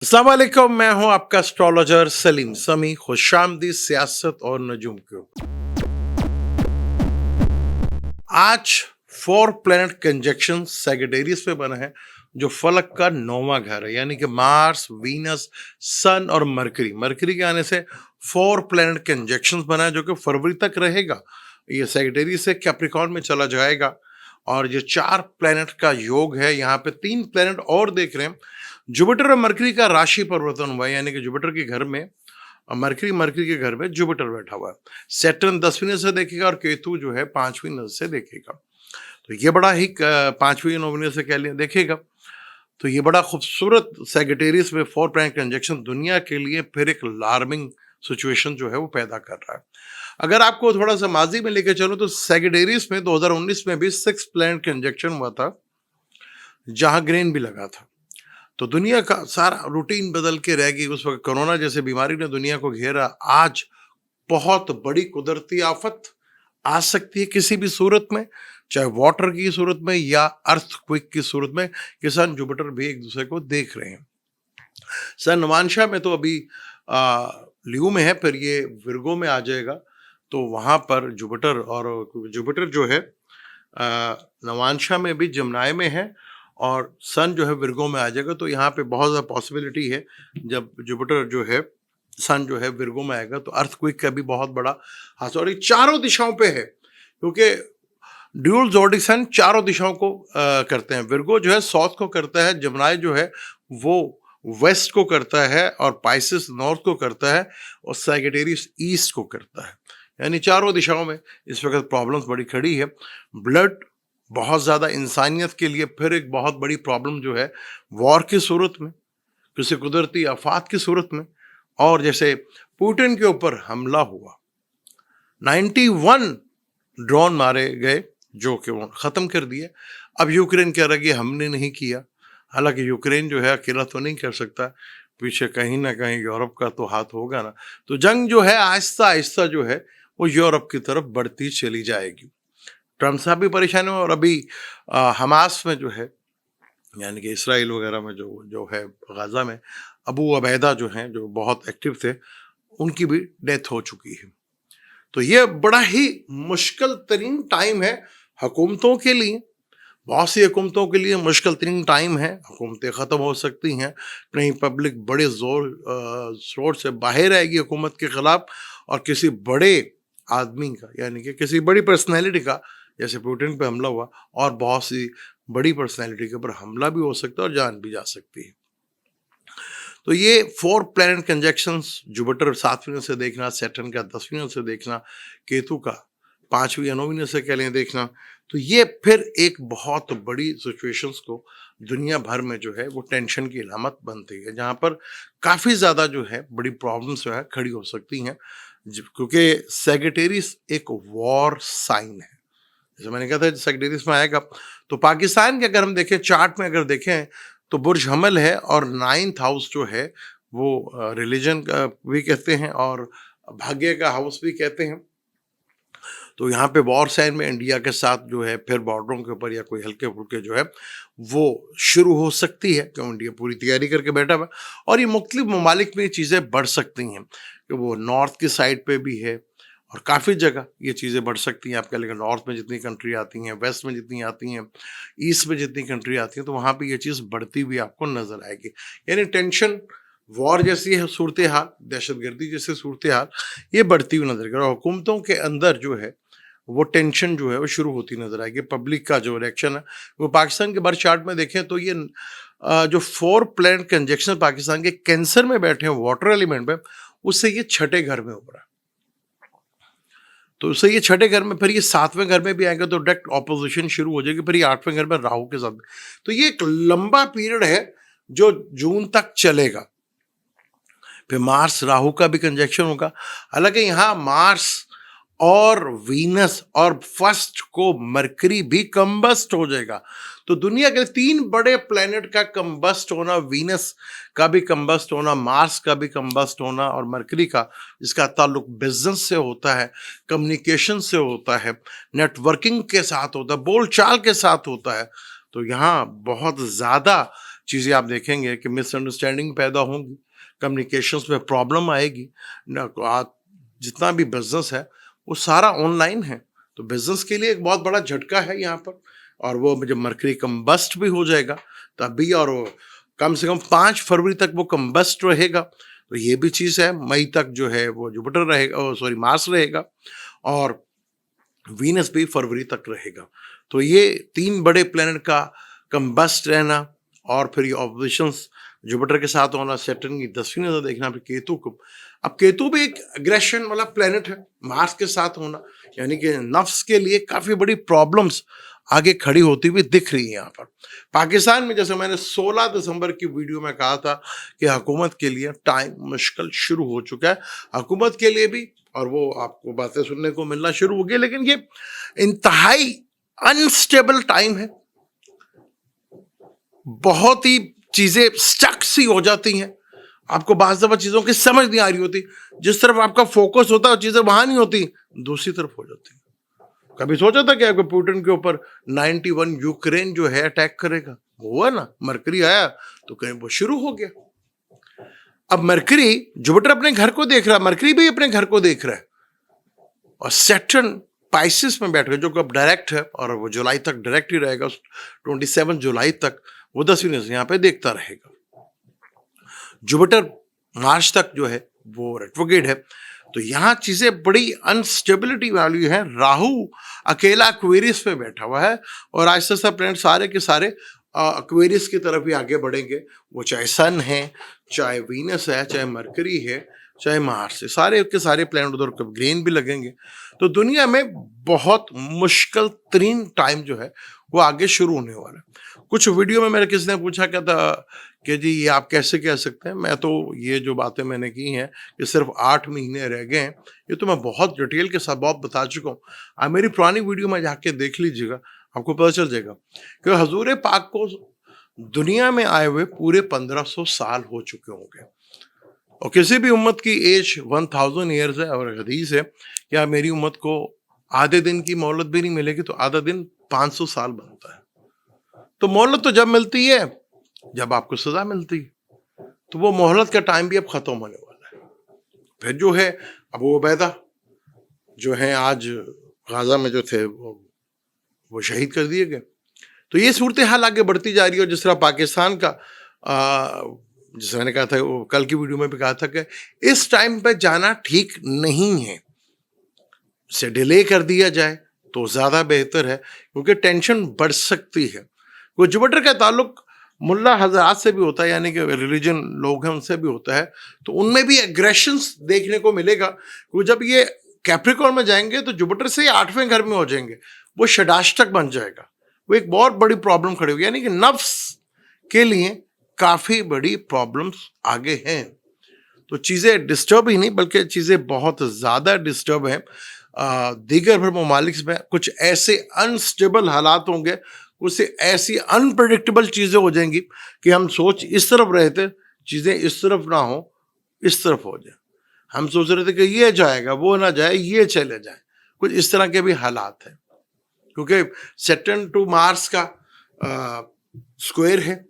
अस्सलाम वालेकुम, मैं हूं आपका एस्ट्रोलॉजर सलीम समी। खुशामदीद सियासत और नजूम को। आज फोर प्लेनेट कंजक्शन सैजिटेरियस पे बना है, जो फलक का नौवां घर है, यानी कि मार्स, वीनस, सन और मरकरी। मरकरी के आने से फोर प्लेनेट कंजक्शन बना है, जो कि फरवरी तक रहेगा। ये सैजिटेरियस से कैप्रिकॉर्न में चला जाएगा। और ये चार प्लेनेट का योग है। यहाँ पे तीन प्लेनेट और देख रहे हैं। जुपिटर और मरकरी का राशि परिवर्तन हुआ है, यानी कि जुपिटर के घर में मरकरी, मरकरी के घर में जुपिटर बैठा हुआ है। सैटर्न 10वीं नजर से देखेगा और केतु जो है 5वीं नजर से देखेगा। तो ये बड़ा ही 5वीं 9वीं नजर से कह लिया देखेगा। तो ये बड़ा खूबसूरत सैजिटेरियस में फोर प्लैनेट कंजक्शन दुनिया के लिए फिर एक अलार्मिंग सिचुएशन जो है वो पैदा कर रहा है। अगर आपको थोड़ा सा माजी में लेके चलो तो सैजिटेरियस में 2019 में भी 6 प्लैनेट कंजक्शन हुआ था, जहां ग्रेन भी लगा था। तो दुनिया का सारा रूटीन बदल के रह गई। उस वक्त कोरोना जैसे बीमारी ने दुनिया को घेरा। आज बहुत बड़ी कुदरती आफत आ सकती है किसी भी सूरत में, चाहे वाटर की सूरत में या अर्थक्वेक की सूरत में। किसान जुपिटर भी एक दूसरे को देख रहे हैं। सन नवांशा में तो अभी लियो में है, फिर ये विर्गो में आ जाएगा। तो वहां पर जुपिटर जो है नवांशा में भी जमनाय में है, और सन जो है विर्गो में आ जाएगा। तो यहाँ पे बहुत ज़्यादा पॉसिबिलिटी है, जब जुपिटर जो है सन जो है विर्गो में आएगा तो अर्थक्वेक का भी बहुत बड़ा हादसा। और ये चारों दिशाओं पे है, क्योंकि ड्यूल जोडिक सन चारों दिशाओं को करते हैं। विर्गो जो है साउथ को करता है, जमनाय जो है वो वेस्ट को करता है, और पाइसिस नॉर्थ को करता है, और सैजिटेरियस ईस्ट को करता है। यानी चारों दिशाओं में इस वक्त प्रॉब्लम्स बड़ी खड़ी है। ब्लड बहुत ज़्यादा इंसानियत के लिए फिर एक बहुत बड़ी प्रॉब्लम जो है वॉर की सूरत में, किसी कुदरती आफात की सूरत में। और जैसे पुतिन के ऊपर हमला हुआ, 91 ड्रोन मारे गए, जो कि वो ख़त्म कर दिए। अब यूक्रेन कह रहा है कि हमने नहीं किया। हालांकि यूक्रेन जो है अकेला तो नहीं कर सकता, पीछे कहीं ना कहीं यूरोप का तो हाथ होगा ना। तो जंग जो है आहिस्ता आहिस्ता जो है वो यूरोप की तरफ बढ़ती चली जाएगी। ट्रम्प साहब भी परेशान हुए, और अभी हमास में जो है, यानी कि इसराइल वगैरह में जो जो है गाजा में, अबू अबैदा जो हैं, जो बहुत एक्टिव थे, उनकी भी डेथ हो चुकी है। तो ये बड़ा ही मुश्किल तरीन टाइम है हुकूमतों के लिए। बहुत सी हुकूमतों के लिए मुश्किल तरीन टाइम है। हुकूमतें ख़त्म हो सकती हैं, कहीं पब्लिक बड़े शोर से बाहर आएगी हुकूमत के ख़िलाफ़, और किसी बड़े आदमी का, यानी कि किसी बड़ी पर्सनैलिटी का, जैसे पुतिन पे हमला हुआ, और बहुत सी बड़ी पर्सनैलिटी के ऊपर हमला भी हो सकता है और जान भी जा सकती है। तो ये फोर प्लैनेट कंजक्शंस, जुपिटर 7वीं नजर से देखना, सैटर्न का 10वीं नजर से देखना, केतु का 5वीं या 9वीं नजर से कह लें देखना, तो ये फिर एक बहुत बड़ी सिचुएशंस को दुनिया भर में जो है वो टेंशन की अलामत बनती है, जहाँ पर काफ़ी ज़्यादा जो है बड़ी प्रॉब्लम्स जो है खड़ी हो सकती हैं। क्योंकि सैजिटेरियस एक वॉर साइन है। जैसे मैंने कहा था सैजिटेरियस में आएगा। तो पाकिस्तान के अगर हम देखें, चार्ट में अगर देखें, तो बुर्ज हमल है, और 9th हाउस जो है वो रिलीजन का भी कहते हैं और भाग्य का हाउस भी कहते हैं। तो यहाँ पे वॉर साइन में इंडिया के साथ जो है फिर बॉर्डरों के ऊपर या कोई हल्के फुल्के जो है वो शुरू हो सकती है, क्यों इंडिया पूरी तैयारी करके बैठा हुआ। और ये मुख्तलिफ ममालिक में ये चीज़ें बढ़ सकती हैं, कि वो नॉर्थ की साइड पे भी है, और काफ़ी जगह ये चीज़ें बढ़ सकती हैं। आप कह लेंगे नॉर्थ में जितनी कंट्री आती हैं, वेस्ट में जितनी आती हैं, ईस्ट में जितनी कंट्री आती हैं, तो वहाँ पे ये चीज़ बढ़ती हुई आपको नज़र आएगी। यानी टेंशन, वॉर जैसी है सूरत हाल, दहशतगर्दी जैसी सूरत हाल, ये बढ़ती हुई नजर आएगी। और हुकूमतों के अंदर जो है वो टेंशन जो है वो शुरू होती नजर आएगी। पब्लिक का जो रिएक्शन है वो पाकिस्तान के बर्थ चार्ट में देखें तो ये जो फोर प्लैनेट कंजक्शन पाकिस्तान के कैंसर में बैठे हैं वाटर एलिमेंट में, उससे ये छठे घर में उभरा। तो उससे ये छठे घर में, फिर ये 7वें घर में भी आएंगे तो डायरेक्ट ऑपोजिशन शुरू हो जाएगी, फिर ये 8वें घर में राहु के साथ। तो ये एक लंबा पीरियड है जो जून तक चलेगा। फिर मार्स राहु का भी कंजक्शन होगा। हालांकि यहाँ मार्स और वीनस और फर्स्ट को मरकरी भी कंबस्ट हो जाएगा। तो दुनिया के 3 बड़े प्लेनेट का कंबस्ट होना, वीनस का भी कंबस्ट होना, मार्स का भी कंबस्ट होना, और मरकरी का, जिसका ताल्लुक बिजनेस से होता है, कम्युनिकेशन से होता है, नेटवर्किंग के साथ होता है, बोलचाल के साथ होता है। तो यहाँ बहुत ज़्यादा चीज़ें आप देखेंगे कि मिसअंडरस्टैंडिंग पैदा होंगी, कम्युनिकेशंस में प्रॉब्लम आएगी। जितना भी बिजनेस है वो सारा ऑनलाइन है, तो बिजनेस के लिए एक बहुत बड़ा झटका है यहाँ पर। और वो जब मरकरी कंबस्ट भी हो जाएगा तब भी, और वो कम से कम 5 फरवरी तक वो कंबस्ट रहेगा, तो ये भी चीज़ है। मई तक जो है वो जुपिटर रहेगा, सॉरी मार्स रहेगा, और वीनस भी फरवरी तक रहेगा। तो ये 3 बड़े प्लैनेट का कंबस्ट रहना, और फिर ये ऑपोजिशंस जुपिटर के साथ होना, सैटर्न की 10वीं नजर देखना, फिर केतु को। अब केतु भी एक अग्रेशन वाला प्लैनेट है, मार्स के साथ होना, यानी कि नफ्स के लिए काफी बड़ी प्रॉब्लम्स आगे खड़ी होती हुई दिख रही है यहाँ पर। पाकिस्तान में जैसे मैंने 16 दिसंबर की वीडियो में कहा था कि हुकूमत के लिए टाइम मुश्किल शुरू हो चुका है, हुकूमत के लिए भी, और वो आपको बातें सुनने को मिलना शुरू हो गई। लेकिन ये इंतहाई अनस्टेबल टाइम है, बहुत ही चीजें स्टक सी हो जाती हैं, आपको बाज़ दफा चीजों की समझ नहीं आ रही होती, जिस तरफ आपका फोकस होता है चीजें वहां नहीं होती, दूसरी तरफ हो जाती है। कभी सोचा था कि आपको पुतिन के ऊपर 91 यूक्रेन जो है अटैक करेगा? हुआ ना, मरकरी आया तो कहीं वो शुरू हो गया। अब मरकरी, जुपिटर अपने घर को देख रहा है, मरकरी भी अपने घर को देख रहा है, और सैटर्न पाइसिस में बैठ गया, जो अब डायरेक्ट है, और वो जुलाई तक डायरेक्ट ही रहेगा, 27 जुलाई तक वो 10वीं नजर यहाँ पे देखता रहेगा। जुपिटर मार्च तक जो है वो रेट्रोग्रेड है, तो यहाँ चीजें बड़ी अनस्टेबिलिटी वाली है। राहु अकेला एक्वेरियस पे बैठा हुआ है, और आहिस्ता आहिस्ता प्लैनेट सारे के सारे एक्वेरियस की तरफ ही आगे बढ़ेंगे। वो चाहे सन है, चाहे वीनस है, चाहे मरकरी है, चाहे मार्स है, सारे के सारे प्लैनेट उधर ग्रीन भी लगेंगे। तो दुनिया में बहुत मुश्किल तरीन टाइम जो है वो आगे शुरू होने वाला है। कुछ वीडियो में मेरे किसी ने पूछा क्या था कि जी ये आप कैसे कह सकते हैं, मैं तो ये जो बातें मैंने की हैं कि सिर्फ 8 महीने रह गए हैं, ये तो मैं बहुत डिटेल के साथ बहुत बता चुका हूँ। आप मेरी पुरानी वीडियो में जाके देख लीजिएगा, आपको पता चल जाएगा कि हजूर पाक को दुनिया में आए हुए पूरे 1500 साल हो चुके होंगे, और किसी भी उम्मत की एज 1000 ईयर्स है। और हदीस है कि आप मेरी उम्मत को आधे दिन की मोहलत भी नहीं मिलेगी तो आधा दिन 500 साल बनता है। तो मोहलत तो जब मिलती है जब आपको सजा मिलती है, तो वो मोहलत का टाइम भी अब खत्म होने वाला है। फिर जो है अबू उबैदा जो है आज गाजा में जो थे वो शहीद कर दिए गए। तो ये सूरत हाल आगे बढ़ती जा रही है। और जिस तरह पाकिस्तान का जिस मैंने कहा था, वो कल की वीडियो में भी कहा था कि इस टाइम पे जाना ठीक नहीं है, इसे डिले कर दिया जाए तो ज्यादा बेहतर है, क्योंकि टेंशन बढ़ सकती है। वो जुपिटर का ताल्लुक मुल्ला हजरात से भी होता है, यानी कि रिलीजन लोग हैं उनसे भी होता है, तो उनमें भी एग्रेशंस देखने को मिलेगा। क्योंकि जब ये कैप्रिकॉर्न में जाएंगे तो जुपिटर से 8वें घर में हो जाएंगे, वो षडाष्टक बन जाएगा, वो एक बहुत बड़ी प्रॉब्लम खड़ी होगी। यानी कि नफ्स के लिए काफी बड़ी प्रॉब्लम्स आगे हैं। तो चीजें डिस्टर्ब ही नहीं बल्कि चीजें बहुत ज्यादा डिस्टर्ब हैं। दीगर भर ममालिक में कुछ ऐसे अनस्टेबल हालात होंगे, कुछ ऐसी अनप्रडिक्टेबल चीजें हो जाएंगी कि हम सोच इस तरफ रहे थे, चीजें इस तरफ ना हो, इस तरफ हो जाए। हम सोच रहे थे कि ये जाएगा, वो ना जाए, ये चले जाए, कुछ इस तरह के भी हालात हैं। क्योंकि सैटर्न टू मार्स का स्क्वायर है,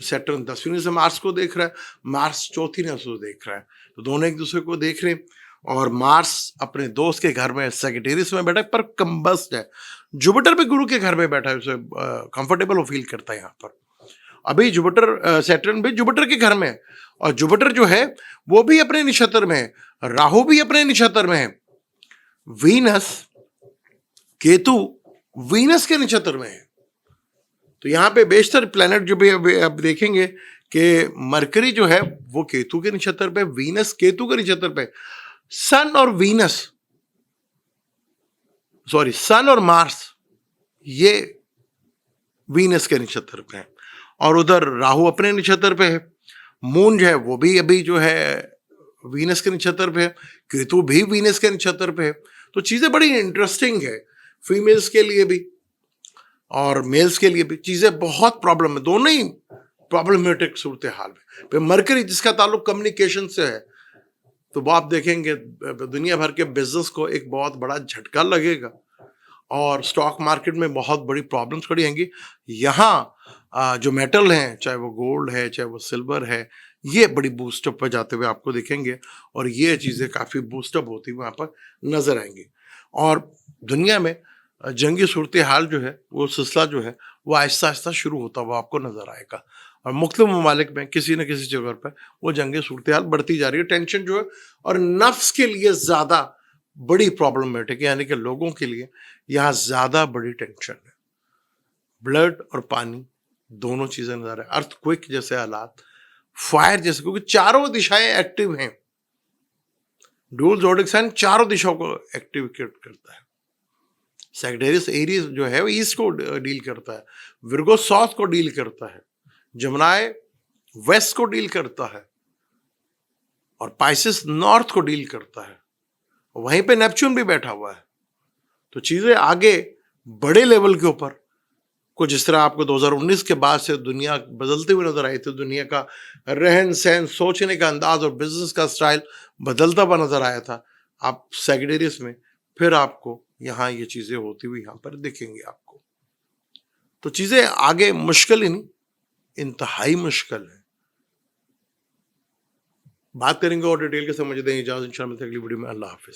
सैटर्न 10वीं से मार्स को देख रहा है, मार्स 4थी नजर से देख रहा है, तो दोनों एक दूसरे को देख रहे हैं। और मार्स अपने दोस्त के घर में सैजिटेरियस में बैठा है पर कंबस्ट है। जुपिटर भी गुरु के घर में बैठा है, उसे कंफर्टेबल वो फील करता है यहाँ पर। अभी जुपिटर सैटर्न भी जुपिटर के घर में है, और जुपिटर जो है वो भी अपने नक्षत्र में है, राहु भी अपने नक्षत्र में है, वीनस केतु वीनस के नक्षत्र में है। तो यहाँ पे बेशतर प्लैनेट जो भी अब देखेंगे कि मरकरी जो है वो केतु के नक्षत्र पे, वीनस केतु के नक्षत्र पे, सन और वीनस सॉरी सन और मार्स ये वीनस के नक्षत्र पे है, और उधर राहु अपने नक्षत्र पे है, मून जो है वो भी अभी जो है वीनस के नक्षत्र पे है, केतु भी वीनस के नक्षत्र पे है। तो चीजें बड़ी इंटरेस्टिंग है, फीमेल्स के लिए भी और मेल्स के लिए भी चीजें बहुत प्रॉब्लम है, दोनों ही प्रॉब्लमेटिक सूरत हाल में। फिर मरकरी जिसका ताल्लुक कम्युनिकेशन से है, तो वो आप देखेंगे दुनिया भर के बिजनेस को एक बहुत बड़ा झटका लगेगा, और स्टॉक मार्केट में बहुत बड़ी प्रॉब्लम्स खड़ी होंगी। यहाँ जो मेटल हैं, चाहे वो गोल्ड है, चाहे वो सिल्वर है, ये बड़ी बूस्टअप पर जाते हुए आपको दिखेंगे और ये चीज़ें काफ़ी बूस्टअप होती हुई वहाँ पर नज़र आएँगी। और दुनिया में जंगी सूरत-ए-हाल जो है, वो सिलसिला जो है, वो आहिस्ता-आहिस्ता शुरू होता हुआ आपको नज़र आएगा और मुख्तलिफ ममालिक में किसी न किसी जगह पर वो जंगी सूरत-ए-हाल बढ़ती जा रही है। टेंशन जो है और नफ्स के लिए ज़्यादा बड़ी प्रॉब्लमैटिक है, यानी कि लोगों के लिए यहाँ ज़्यादा बड़ी टेंशन है। ब्लड और पानी दोनों चीज़ें नज़र आए, अर्थक्वेक जैसे हालात, फायर जैसे, क्योंकि चारों दिशाएं एक्टिव हैं। ड्यूल ज़ोडिएक साइन चारों दिशाओं को एक्टिवेट करता है। सैजिटेरियस एरीज जो है वो ईस्ट को डील करता है, विर्गो साउथ को डील करता है, जमुनाय वेस्ट को डील करता है और पाइसिस नॉर्थ को डील करता है। वहीं पे नेपच्यून भी बैठा हुआ है। तो चीजें आगे बड़े लेवल के ऊपर को, जिस तरह आपको 2019 के बाद से दुनिया बदलते हुए नजर आई थी, दुनिया का रहन सहन, सोचने का अंदाज और बिजनेस का स्टाइल बदलता हुआ नजर आया था, आप सैजिटेरियस में फिर आपको यहाँ ये चीजें होती हुई यहाँ पर दिखेंगी आपको। तो चीजें आगे मुश्किल ही नहीं, इंतहाई मुश्किल है। बात करेंगे और डिटेल के, समझ दें इजाजत, इंशाल्लाह मिलते हैं अगली वीडियो में। अल्लाह हाफिज।